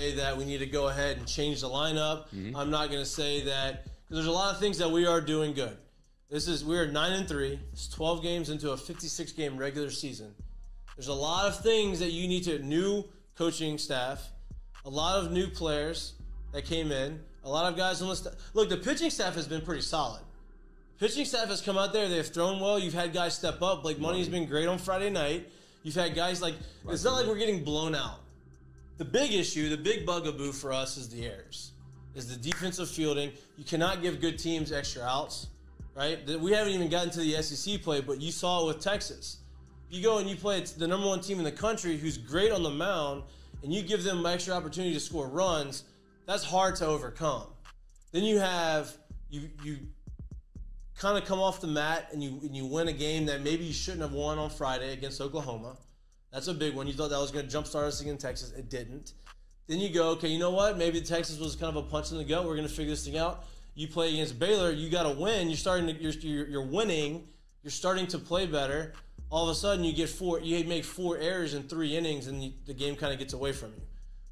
say that we need to go ahead and change the lineup. I'm not going to say that because there's a lot of things that we are doing good. We are 9-3. It's 12 games into a 56-game regular season. There's a lot of things that you need to new coaching staff, a lot of new players that came in, a lot of guys on the staff. Look, the pitching staff has been pretty solid. The pitching staff has come out there. They've thrown well. You've had guys step up. Blake Money's been great on Friday night. You've had guys like it's not like we're getting blown out. The big issue, the big bugaboo for us is the errors, is the defensive fielding. You cannot give good teams extra outs, right? We haven't even gotten to the SEC play, but you saw it with Texas. You go and you play the number one team in the country who's great on the mound, and you give them extra opportunity to score runs, that's hard to overcome. Then you have you kind of come off the mat and you win a game that maybe you shouldn't have won on Friday against Oklahoma. That's a big one. You thought that was going to jumpstart us against Texas. It didn't. Then you go, okay, you know what? Maybe Texas was kind of a punch in the gut. We're going to figure this thing out. You play against Baylor. You got to win. You're winning. You're starting to play better. All of a sudden, you make 4 errors in 3 innings, and the game kind of gets away from you.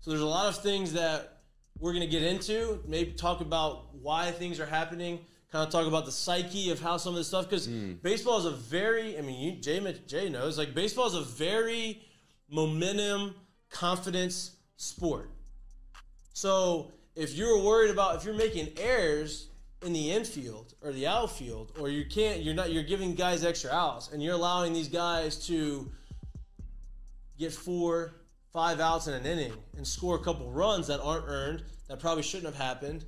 So there's a lot of things that we're going to get into. Maybe talk about why things are happening. Kind of talk about the psyche of how some of this stuff, because baseball is a very, Jay knows, like baseball is a very momentum, confidence sport. So if you're worried about, if you're making errors in the infield or the outfield, or you're giving guys extra outs and you're allowing these guys to get 4-5 outs in an inning and score a couple runs that aren't earned, that probably shouldn't have happened,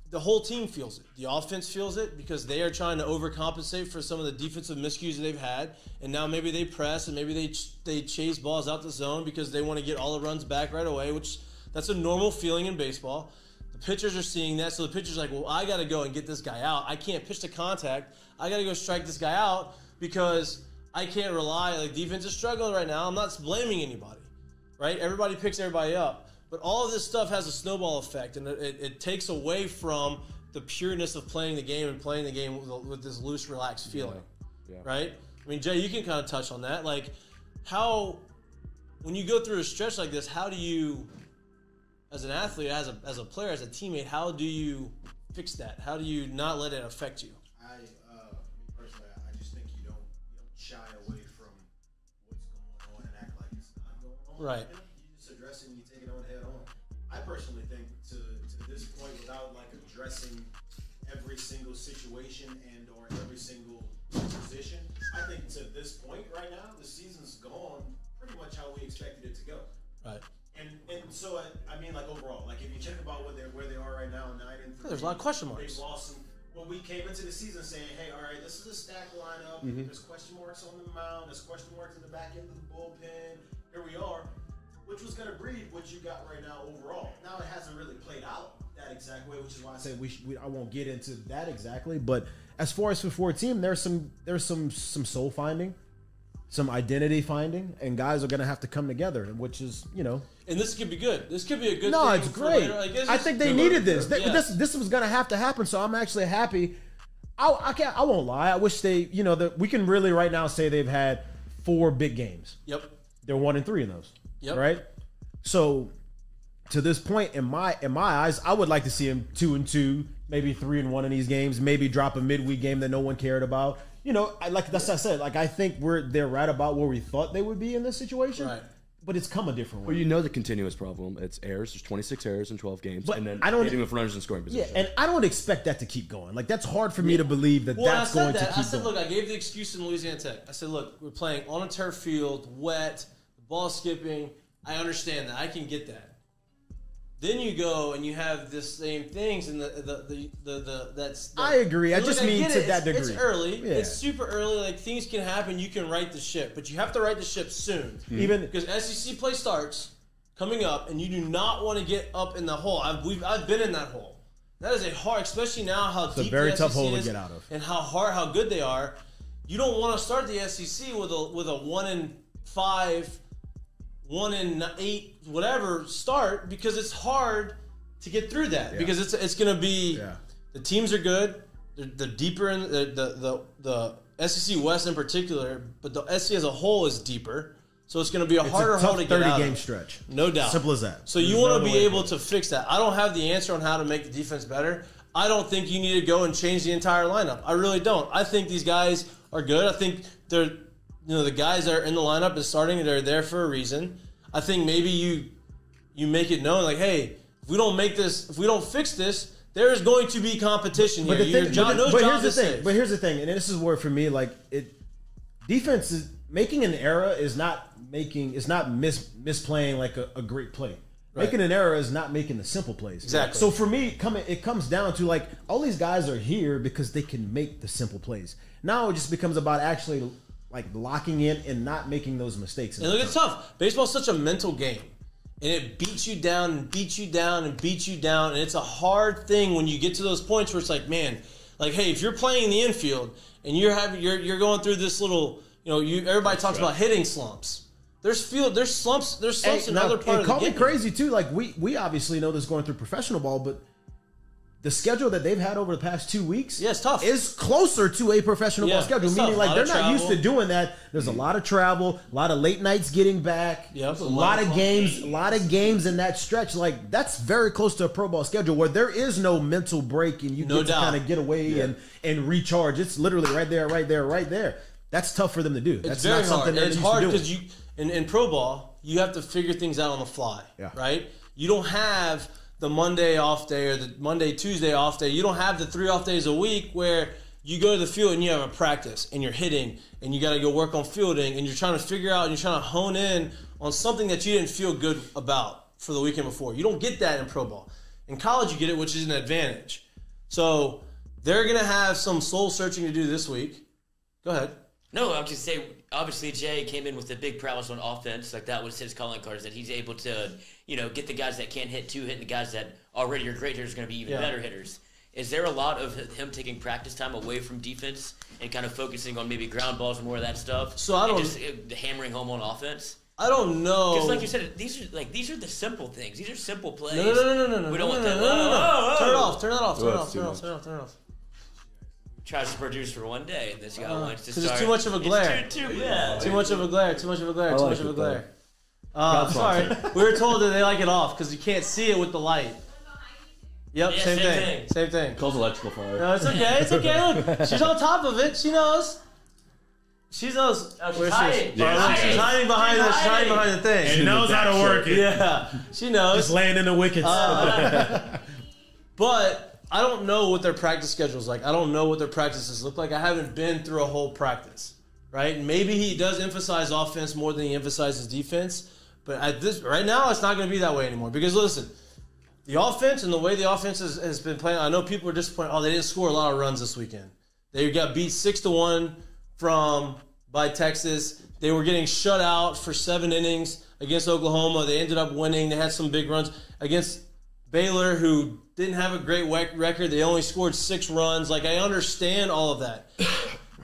the whole team feels it. The offense feels it because they are trying to overcompensate for some of the defensive miscues that they've had. And now maybe they press and maybe they chase balls out the zone because they want to get all the runs back right away, which that's a normal feeling in baseball. The pitchers are seeing that, so the pitcher's like, well, I got to go and get this guy out. I can't pitch to contact. I got to go strike this guy out because I can't rely. Like, defense is struggling right now. I'm not blaming anybody, right? Everybody picks everybody up. But all of this stuff has a snowball effect, and it takes away from the pureness of playing the game and playing the game with this loose, relaxed feeling, right? I mean, Jay, you can kind of touch on that. Like, when you go through a stretch like this, how do you, as an athlete, as a player, as a teammate, how do you fix that? How do you not let it affect you? Personally, I just think you don't shy away from what's going on and act like it's not going on. Right. You just address it and you take it on head on. I personally think to this point, without like addressing every single situation and or every single position, I think to this point right now, the season's gone pretty much how we expected it to go. Right. And so I mean, like overall, like if you check about where they are right now, 9-3. There's a lot of question marks. They've lost some. Well, we came into the season saying, hey, all right, this is a stacked lineup. There's question marks on the mound. There's question marks in the back end of the bullpen. Here we are, which was going to breed what you got right now overall. Now it hasn't really played out that exact way, which is why I say I won't get into that exactly. But as far as for team, there's some soul finding, some identity finding, and guys are going to have to come together, which is, And this could be good. This could be a good thing. No, it's great. I think they needed this. This was going to have to happen, so I'm actually happy. I won't lie. I wish they, we can really right now say they've had 4 big games. Yep. They're 1-3 in those. Yep. Right? So to this point, in my eyes, I would like to see them 2-2, maybe 3-1 in these games, maybe drop a midweek game that no one cared about. Like I said, like I think they're right about where we thought they would be in this situation. Right. But it's come a different way. Well, the continuous problem. It's errors. There's 26 errors in 12 games. But and then hitting with runners in scoring position. Yeah, and I don't expect that to keep going. Like, that's hard for me to believe that's going to keep going. I said, look, I gave the excuse in Louisiana Tech. I said, look, we're playing on a turf field, wet, the ball skipping. I understand that. I can get that. Then you go and you have the same things, and that's. I agree. I just mean to that degree. It's early. Yeah. It's super early. Like, things can happen. You can right the ship, but you have to right the ship soon. Even because SEC play starts coming up, and you do not want to get up in the hole. I've been in that hole. That is a hard, especially now how deep very the tough SEC hole to is get out of, and how good they are. You don't want to start the SEC with a 1-5, 1-8, whatever start, because it's hard to get through that. Yeah. Because it's going to be the teams are good. They're deeper in the SEC West in particular, but the SEC as a whole is deeper. So it's going to be a harder hole to get out. 30-game stretch. No doubt. Simple as that. So you want to be able to fix that. I don't have the answer on how to make the defense better. I don't think you need to go and change the entire lineup. I really don't. I think these guys are good. I think they're, the guys that are in the lineup and starting, they're there for a reason. I think maybe you make it known, like, hey, if we don't fix this, there is going to be competition here. But here's the thing, and this is where for me, like, defense is making an error is not misplaying like a great play. Right. Making an error is not making the simple plays. Exactly. So for me, it comes down to, like, all these guys are here because they can make the simple plays. Now it just becomes about actually, like, locking in and not making those mistakes. And look, it's tough. Baseball's such a mental game. And it beats you down and beats you down and beats you down. And it's a hard thing when you get to those points where it's like, man, like, hey, if you're playing in the infield and you're going through this little, everybody talks about hitting slumps. There's slumps in other parts of the game. It called me crazy too. Like, we obviously know this going through professional ball, but the schedule that they've had over the past 2 weeks, it's tough. Is closer to a professional ball schedule. Meaning, tough. like, they're not used to doing that. There's a lot of travel, a lot of late nights getting back, a lot of games in that stretch. Like, that's very close to a pro ball schedule where there is no mental break and you get to kind of get away and recharge. It's literally right there. That's tough for them to do. That's very not something hard. It's hard because in pro ball, you have to figure things out on the fly, right? You don't have the Monday off day or the Monday, Tuesday off day. You don't have the 3 off days a week where you go to the field and you have a practice and you're hitting and you got to go work on fielding and you're trying to figure out and you're trying to hone in on something that you didn't feel good about for the weekend before. You don't get that in pro ball. In college, you get it, which is an advantage. So they're going to have some soul searching to do this week. Go ahead. No, I was just say, obviously Jay came in with the big prowess on offense. Like, that was his calling cards, that he's able to, get the guys that can't hit hit the guys that already are great hitters going to be even better hitters. Is there a lot of him taking practice time away from defense and kind of focusing on maybe ground balls and more of that stuff? So I don't just hammering home on offense. I don't know. Because like you said, these are the simple things. These are simple plays. No. We don't want that. Turn it off. Turn it off. Tries to produce for one day, and this guy wants to start. Because it's too much of a glare. Too much of a glare. Sorry. We were told that they like it off because you can't see it with the light. Yep, same thing. Calls electrical fire. No, it's okay. Look, she's on top of it. She knows. She knows. Where's she? She's hiding behind the thing. She knows how to work it. Yeah, she knows. Just laying in the wickets. But I don't know what their practice schedule is like. I don't know what their practices look like. I haven't been through a whole practice, right? Maybe he does emphasize offense more than he emphasizes defense. But right now, it's not going to be that way anymore. Because, listen, the offense and the way the offense has been playing, I know people are disappointed. Oh, they didn't score a lot of runs this weekend. They got beat 6-1 by Texas. They were getting shut out for 7 innings against Oklahoma. They ended up winning. They had some big runs against Baylor, who didn't have a great record. They only scored 6 runs. Like, I understand all of that.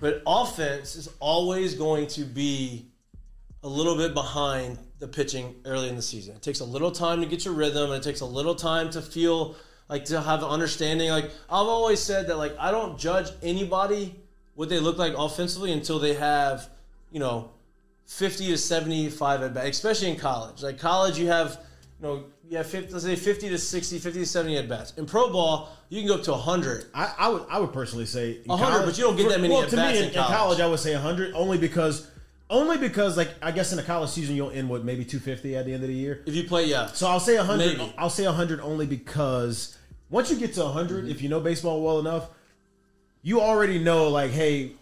But offense is always going to be a little bit behind the pitching early in the season. It takes a little time to get your rhythm, and it takes a little time to feel, like, to have an understanding. Like, I've always said that, like, I don't judge anybody what they look like offensively until they have, 50 to 75 at bat, especially in college. Like, college, you have, let's say 50 to 60, 50 to 70 at bats. In pro ball, you can go up to 100. I would personally say 100, but you don't get that many at bats in college. In college, I would say 100 only because, like, I guess in a college season you'll end with maybe 250 at the end of the year. If you play, yeah. So I'll say 100. Maybe. I'll say 100 only because once you get to 100, if you know baseball well enough, you already know, like, hey,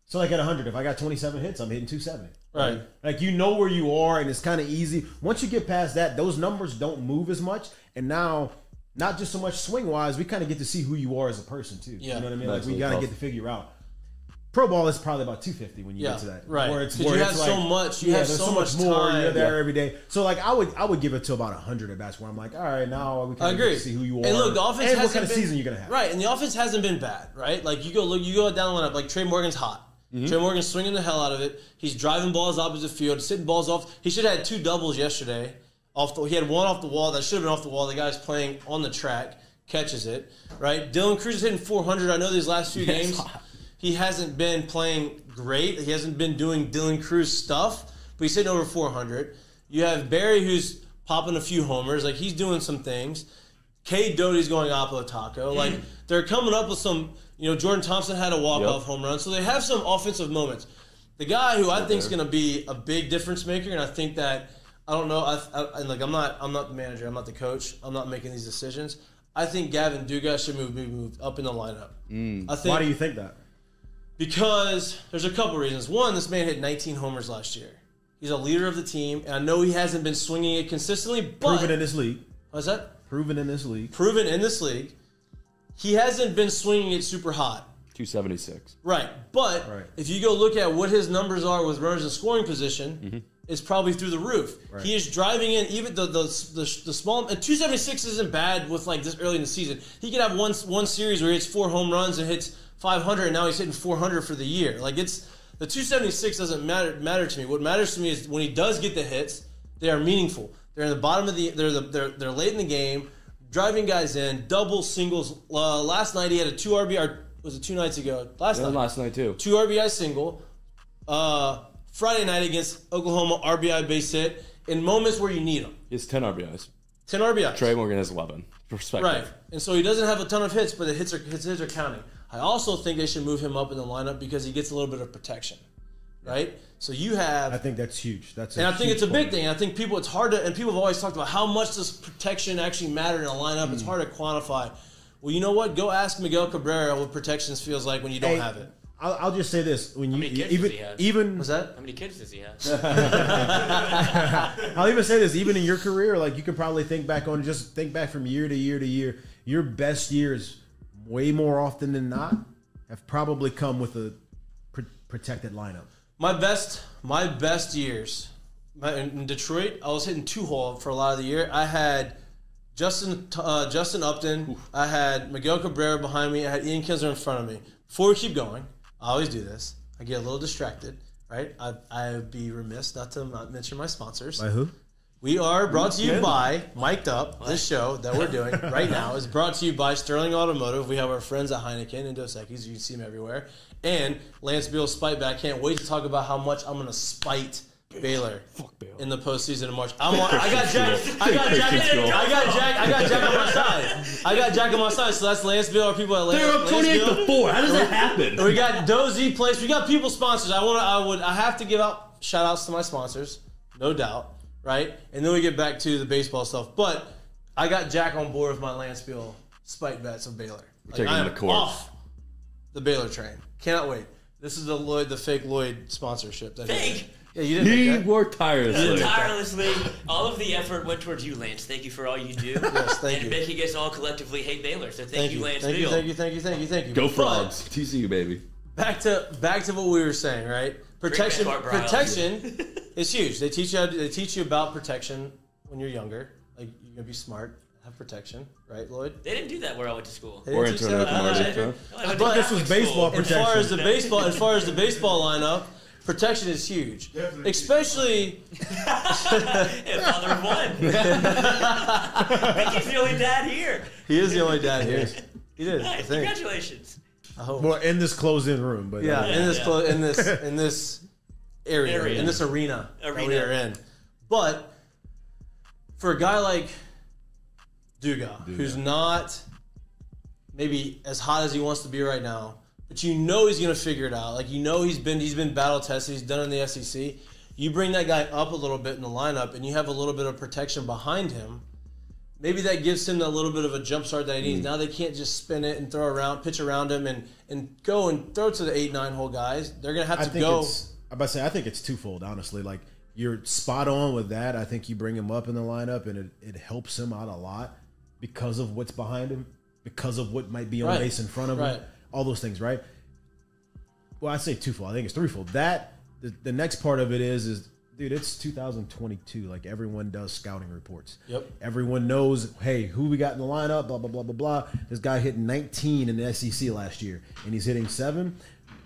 so like at 100, if I got 27 hits, I'm hitting 270. Right. Like, you know where you are, and it's kind of easy. Once you get past that, those numbers don't move as much. And now, not just so much swing-wise, we kind of get to see who you are as a person, too. Yeah. You know what I mean? Like, we got to get to figure out. Pro ball is probably about 250 when you get to that. Right. Because you have so much. You have so much more. time. You're there every day. So, like, I would give it to about 100 at bats where I'm like, all right, now we kind of get to see who you are. And look, the offense and hasn't what kind of been, season you're going to have. Right, and the offense hasn't been bad, right? Like, you go down the lineup, like, Trey Morgan's hot. Mm-hmm. Trey Morgan's swinging the hell out of it. He's driving balls opposite field, sitting balls off. He should have had 2 doubles yesterday. He had 1 off the wall. That should have been off the wall. The guy's playing on the track, catches it, right? Dylan Cruz is hitting 400. I know these last few games he hasn't been playing great. He hasn't been doing Dylan Cruz stuff. but he's hitting over 400. You have Barry, who's popping a few homers. Like, he's doing some things. Cade Doty's going Oppo Taco. Like, they're coming up with some, Jordan Thompson had a walk-off home run. So they have some offensive moments. The guy who I think is going to be a big difference maker, and I think that, I don't know, I'm not the manager, I'm not the coach, I'm not making these decisions. I think Gavin Dugas should move up in the lineup. Why do you think that? Because there's a couple reasons. One, this man hit 19 homers last year. He's a leader of the team, and I know he hasn't been swinging it consistently, but... Proven in this league. What's that? Proven in this league. Proven in this league. He hasn't been swinging it super hot. 276. Right, but if you go look at what his numbers are with runners in scoring position, it's probably through the roof. Right. He is driving in even the small... And 276 isn't bad with like this early in the season. He could have one series where he hits 4 home runs and hits 500, and now he's hitting 400 for the year. Like, it's... The 276 doesn't matter to me. What matters to me is when he does get the hits, they are meaningful. They're in the bottom of the... They're late in the game, driving guys in, doubles, singles. Last night he had a 2 RBI... Was it 2 nights ago? Last night too. 2 RBI single. Friday night against Oklahoma, RBI base hit in moments where you need them. It's 10 RBIs. 10 RBIs. Trey Morgan has 11. Perspective. Right. And so he doesn't have a ton of hits, but the hits are counting. I also think they should move him up in the lineup because he gets a little bit of protection. Right? So you have... I think that's huge. I think it's a big thing. And I think it's hard to... And people have always talked about how much does protection actually matter in a lineup. It's hard to quantify. Well, you know what? Go ask Miguel Cabrera what protections feels like when you don't have it. I'll just say this: when How many kids does he have? What's that? How many kids does he have? I'll even say this: even in your career, like you can probably think back from year to year to year. Your best years, way more often than not, have probably come with a protected lineup. My best years in Detroit, I was hitting 2-hole for a lot of the year. I had Justin Upton. Oof. I had Miguel Cabrera behind me. I had Ian Kinsler in front of me. Before we keep going, I always do this. I get a little distracted, right? I would be remiss not to mention my sponsors. By who? We are brought to you by Mik'd Up. What? This show that we're doing right now is brought to you by Sterling Automotive. We have our friends at Heineken and Dos Equis. You can see them everywhere. And Lance Beal's spite bet. I can't wait to talk about how much I'm going to spite Baylor in the postseason in March. I got Jack on my side. I got Jack on my side. So that's Lance Beal. Our people at Lance. They're up 28-4. How does that happen? We got Dozy Place. We got people sponsors. I have to give out shout outs to my sponsors, no doubt, right? And then we get back to the baseball stuff. But I got Jack on board with my Lance Beal spite bets of Baylor. Taking I am the court. off the Baylor train. Cannot wait. This is the fake Lloyd sponsorship. Fake. Yeah, you didn't He make that. worked tirelessly. All of the effort went towards you, Lance. Thank you for all you do. Yes, thank you. And Mikie gets all collectively hate Baylor. So thank you, Lance Beal. Thank you. Go Frogs. TCU, baby. Back to what we were saying, right? Protection is huge. They teach you about protection when you're younger. Like, you're gonna be smart, have protection, right, Lloyd? They didn't do that where I went to school. We're into it. I thought this was baseball protection. As far as the baseball lineup, protection is huge, especially. Father of one. Mikie's the only dad here. He is the only dad here. He did. Nice. Congratulations. I hope. Well, in this closed-in room, but in this area, in this arena that we are in. But for a guy like Duga, who's not maybe as hot as he wants to be right now, but you know he's going to figure it out. Like, you know he's been battle tested. He's done it in the SEC. You bring that guy up a little bit in the lineup, and you have a little bit of protection behind him. Maybe that gives him a little bit of a jump start that he needs. Now they can't just spin it and pitch around him and go and throw to the 8-9 hole guys. They're going to have to go. I think it's twofold, honestly. Like, you're spot on with that. I think you bring him up in the lineup, and it helps him out a lot because of what's behind him, because of what might be on base in front of him. All those things, right? Well, I say twofold. I think it's threefold. That the next part of it is dude, it's 2022. Like, everyone does scouting reports. Yep. Everyone knows, hey, who we got in the lineup, blah, blah, blah, blah, blah. This guy hit 19 in the SEC last year, and he's hitting 7.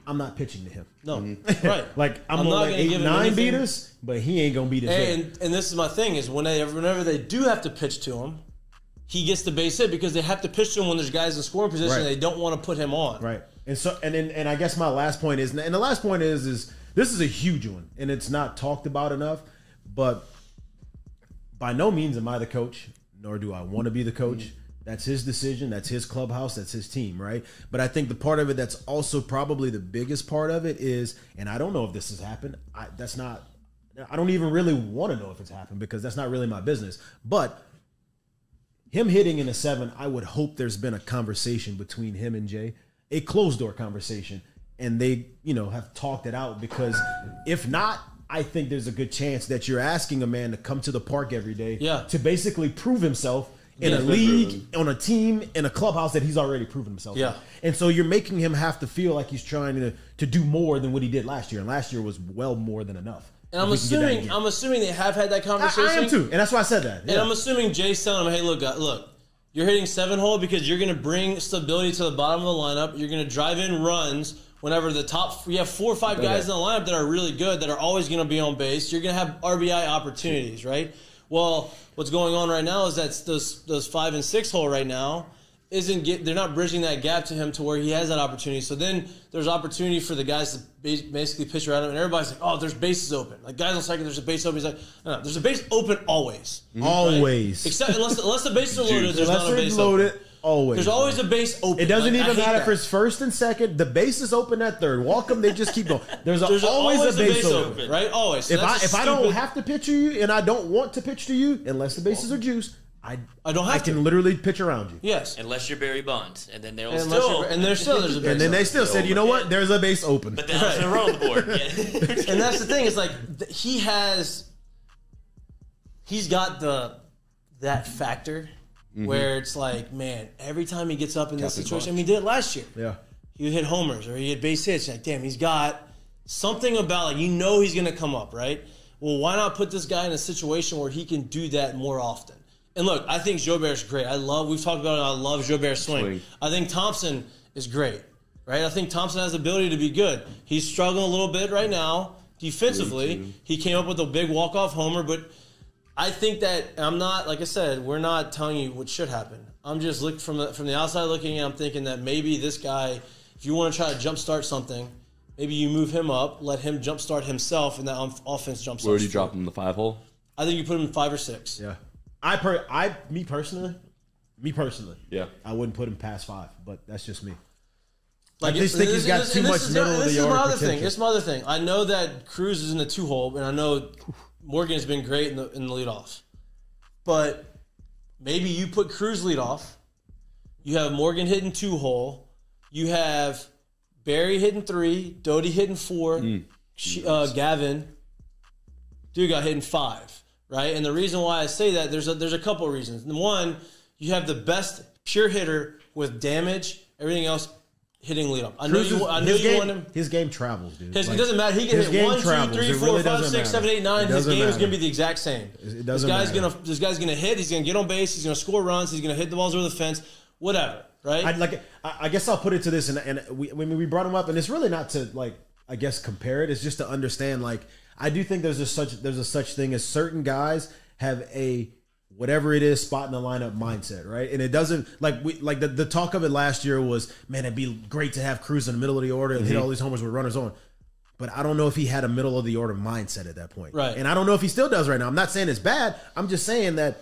I'm not pitching to him. No. Right. Like, I'm gonna let 8-9 beat us, but he ain't gonna beat us. And this is my thing, is whenever they do have to pitch to him, he gets the base hit because they have to pitch to him when there's guys in scoring position and they don't want to put him on. Right. And so and I guess my last point is, and the last point is This is a huge one, and it's not talked about enough. But by no means am I the coach, nor do I want to be the coach. That's his decision. That's his clubhouse. That's his team, right? But I think the part of it that's also probably the biggest part of it is, and I don't know if this has happened. I don't even really want to know if it's happened because that's not really my business. But him hitting in a 7, I would hope there's been a conversation between him and Jay, a closed door conversation, and they, have talked it out. Because if not, I think there's a good chance that you're asking a man to come to the park every day to basically prove himself in a league, on a team, in a clubhouse that he's already proven himself. Yeah. And so you're making him have to feel like he's trying to do more than what he did last year. And last year was well more than enough. And I'm assuming they have had that conversation. I am too. And that's why I said that. Yeah. And I'm assuming Jay's telling him, hey, look, you're hitting 7-hole because you're going to bring stability to the bottom of the lineup. You're going to drive in runs whenever you have 4 or 5 guys in the lineup that are really good, that are always going to be on base. You're going to have RBI opportunities, right? Well, what's going on right now is that those 5 and 6 hole right now they're not bridging that gap to him to where he has that opportunity. So then there's opportunity for the guys to basically pitch around him, and everybody's like, oh, there's bases open. Like, guys on second, there's a base open. He's like, no, there's a base open always. Always. Right? Except unless the bases are loaded, there's not a base open. Always. There's always a base open. It doesn't even matter if it's first and second. The base is open at third. Walk them, they just keep going. There's always a base open. Right? Always. So if I don't have to pitch to you and I don't want to pitch to you, unless the bases are juiced, I can literally pitch around you. Yes. Unless you're Barry Bonds. And then there's a there's base a base. And then they still said, you know what? There's a base open. But then there's a roll on the board. Yeah. And that's the thing. It's like he's got that factor where it's like, man, every time he gets up in this situation, he did it last year. Yeah. He would hit homers or he hit base hits. Like, damn, he's got something about, he's going to come up, right? Well, why not put this guy in a situation where he can do that more often? And look, I think Jobert's great. We've talked about it, I love Jobert's swing. I think Thompson is great, right? I think Thompson has the ability to be good. He's struggling a little bit right now defensively. He came up with a big walk-off homer, but I think that, and I'm not, like I said, we're not telling you what should happen. I'm just looking from the outside looking in, I'm thinking that maybe this guy, if you want to try to jumpstart something, maybe you move him up, let him jumpstart himself, and that offense jumpstarts. Where would you drop him in the 5 hole? I think you put him in 5 or 6. Yeah. Me personally, yeah, I wouldn't put him past 5, but that's just me. Like, I just think he's got too much middle of the yard potential. This is my other thing. I know that Cruz is in the 2 hole, and I know Morgan's been great in the leadoff. But maybe you put Cruz leadoff. You have Morgan hitting 2 hole. You have Barry hitting 3. Doty hitting 4. Gavin Dugas hitting 5. Right? And the reason why I say that, there's a couple of reasons. One, you have the best pure hitter with damage, everything else hitting leadoff. I know you want him. His game travels, dude. It doesn't matter. He can hit 1, 2, 3, 4, 5, 6, 7, 8, 9. His game is going to be the exact same. This guy's going to hit. He's going to get on base. He's going to score runs. He's going to hit the balls over the fence. Whatever. Right? I guess I'll put it to this, and we brought him up, and it's really not to compare it. It's just to understand. I do think there's a such thing as certain guys have a whatever it is spot in the lineup mindset, right? And it doesn't the talk of it last year was, man, it'd be great to have Cruz in the middle of the order and hit all these homers with runners on. But I don't know if he had a middle of the order mindset at that point. Right. And I don't know if he still does right now. I'm not saying it's bad. I'm just saying that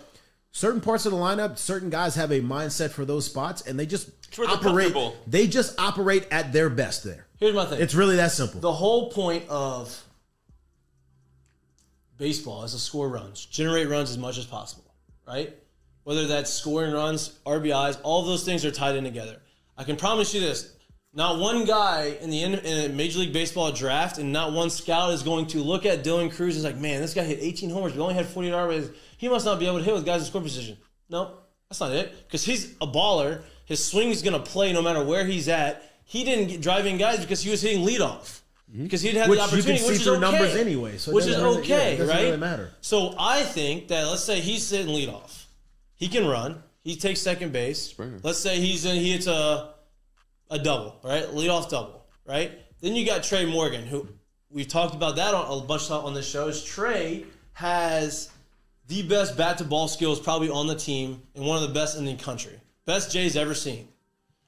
certain parts of the lineup, certain guys have a mindset for those spots, and they just operate. They just operate at their best there. Here's my thing. It's really that simple. The whole point of baseball is to score runs, generate runs as much as possible, right? Whether that's scoring runs, RBIs, all those things are tied in together. I can promise you this. Not one guy in a Major League Baseball draft and not one scout is going to look at Dylan Cruz and is like, man, this guy hit 18 homers but only had 48 RBIs. He must not be able to hit with guys in score position. No, that's not it. Because he's a baller. His swing is going to play no matter where he's at. He didn't get driving guys because he was hitting leadoff. Because he'd had the opportunity, which is okay. Numbers anyway, so which is okay, it doesn't right? really matter. So I think that, let's say he's sitting leadoff. He can run. He takes second base. Springer. Let's say he hits a double, right? Leadoff double, right? Then you got Trey Morgan, who we've talked about that a bunch on this show. Trey has the best bat-to-ball skills probably on the team and one of the best in the country. Best Jay's ever seen.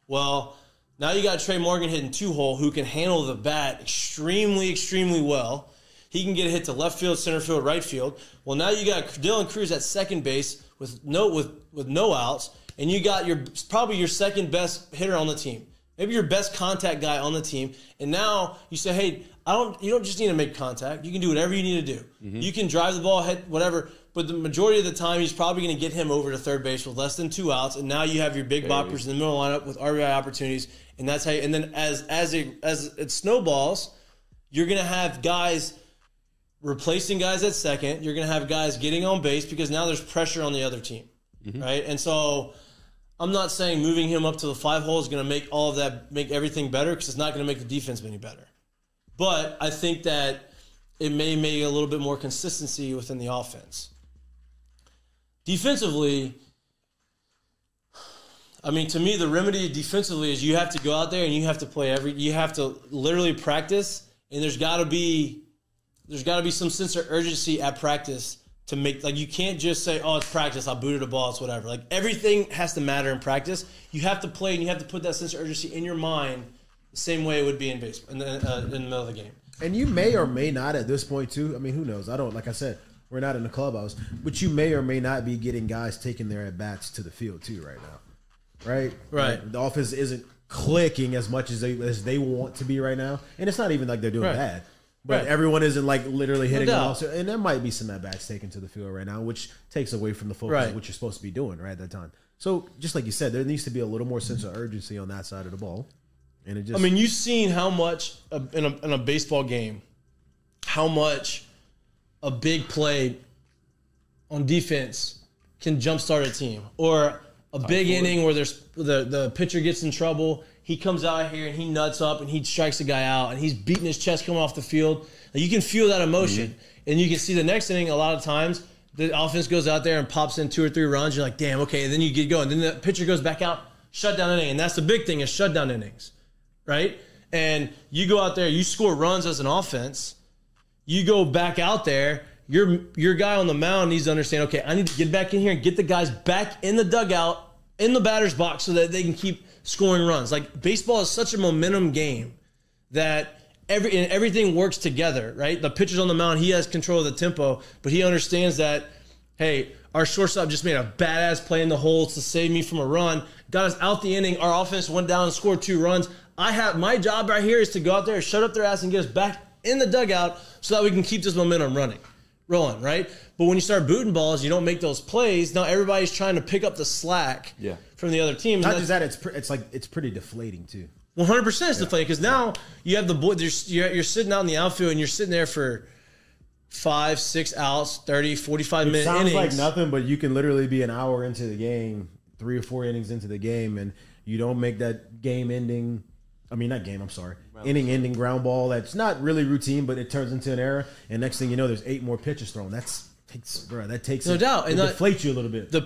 Well, Now you got Trey Morgan hitting 2-hole who can handle the bat extremely, extremely well. He can get a hit to left field, center field, right field. Well, now you got Dylan Cruz at second base with no outs, and you got probably your second best hitter on the team. Maybe your best contact guy on the team. And now you say, hey, you don't just need to make contact. You can do whatever you need to do. You can drive the ball, hit whatever. But the majority of the time, he's probably going to get him over to third base with less than 2 outs. And now you have your big boppers in the middle lineup with RBI opportunities. And that's how. And then as it snowballs, you're going to have guys replacing guys at second. You're going to have guys getting on base because now there's pressure on the other team, right? And so I'm not saying moving him up to the 5-hole is going to make all of that, make everything better, because it's not going to make the defense any better. But I think that it may make a little bit more consistency within the offense. Defensively, I mean, to me, the remedy defensively is you have to go out there and you have to play you have to literally practice, and there's got to be some sense of urgency at practice to make, like, you can't just say, oh, it's practice, I'll boot it a ball, it's whatever. Like, everything has to matter in practice. You have to play, and you have to put that sense of urgency in your mind the same way it would be in baseball, in the middle of the game. And you may or may not at this point, too. I mean, who knows? Like I said, we're not in the clubhouse, but you may or may not be getting guys taking their at-bats to the field, too, right now. Right? Like, the offense isn't clicking as much as they want to be right now. And it's not even like they're doing bad. But everyone isn't, like, literally hitting them off. And there might be some at-bats taken to the field right now, which takes away from the focus of what you're supposed to be doing right at that time. So, just like you said, there needs to be a little more sense of urgency on that side of the ball. And it just, I mean, you've seen how much in a baseball game, how much a big play on defense can jumpstart a team. Or a big inning where there's the pitcher gets in trouble. He comes out here and he nuts up and he strikes the guy out and he's beating his chest coming off the field. Like, you can feel that emotion. And you can see the next inning a lot of times the offense goes out there and pops in 2 or 3 runs. You're like, damn, okay. And then you get going. Then the pitcher goes back out, shutdown inning. And that's the big thing, is shutdown innings, right? And you go out there, you score runs as an offense. You go back out there. Your guy on the mound needs to understand, okay, I need to get back in here and get the guys back in the dugout, in the batter's box, so that they can keep scoring runs. Like, baseball is such a momentum game that everything works together, right? The pitcher's on the mound, he has control of the tempo, but he understands that, hey, our shortstop just made a badass play in the hole to save me from a run, got us out the inning, our offense went down and scored 2 runs. My job right here is to go out there, shut up their ass, and get us back in the dugout so that we can keep this momentum rolling, right? But when you start booting balls, you don't make those plays. Now everybody's trying to pick up the slack from the other team. Not just that, it's pretty deflating too. 100% it's deflating, because now you have you're sitting out in the outfield and you're sitting there for 5, 6 outs, 30, 45-minute innings. Sounds like nothing, but you can literally be an hour into the game, 3 or 4 innings into the game, and you don't make that game-ending. I mean, not game, I'm sorry. Inning-ending ground ball that's not really routine, but it turns into an error. And next thing you know, there's 8 more pitches thrown. That takes no doubt. It deflates you a little bit. The